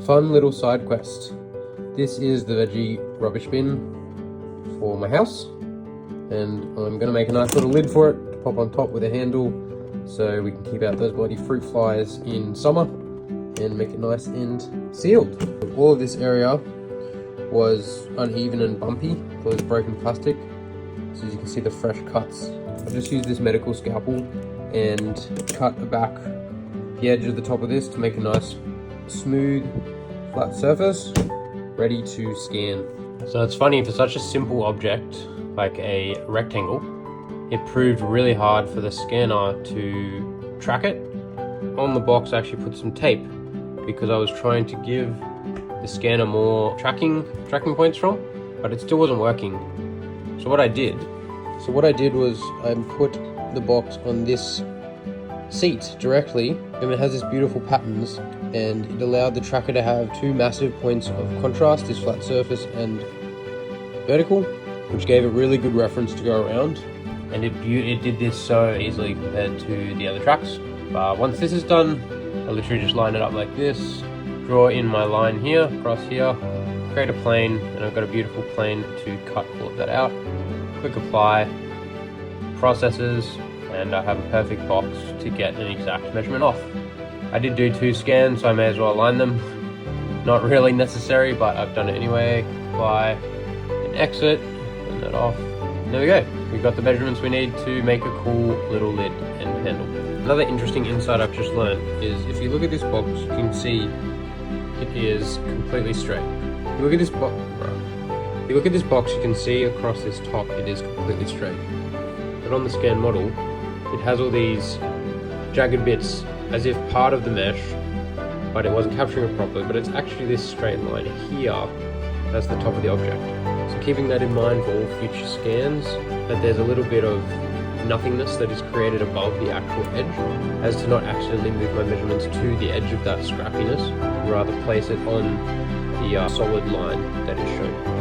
Fun little side quest. This is the veggie rubbish bin for my house, and I'm going to make a nice little lid for it to pop on top with a handle so we can keep out those bloody fruit flies in summer and make it nice and sealed. All of this area was uneven and bumpy because it's broken plastic, so as you can see the fresh cuts. I just used this medical scalpel and cut back the edge of the top of this to make a nice smooth flat surface ready to scan. So it's funny, for such a simple object like a rectangle, it proved really hard for the scanner to track it. On the box I actually put some tape because I was trying to give the scanner more tracking points from, but it still wasn't working. So what I did was I put the box on this seat directly, and it has this beautiful patterns, and it allowed the tracker to have two massive points of contrast, this flat surface and vertical, which gave a really good reference to go around. And it did this so easily compared to the other tracks. But once this is done, I literally just line it up like this, draw in my line here, across here, create a plane, and I've got a beautiful plane to cut all of that out. Quick apply, processes, and I have a perfect box to get an exact measurement off. I did do 2 scans, so I may as well align them. Not really necessary, but I've done it anyway. Apply and exit, turn that off. And there we go. We've got the measurements we need to make a cool little lid and handle. Another interesting insight I've just learned is if you look at this box, you can see it is completely straight. If you look at this box, you can see across this top it is completely straight. But on the scan model, it has all these jagged bits as if part of the mesh, but it wasn't capturing it properly, but it's actually this straight line here. That's the top of the object. So keeping that in mind for all future scans, that there's a little bit of nothingness that is created above the actual edge, as to not accidentally move my measurements to the edge of that scrappiness, rather place it on the solid line that is shown.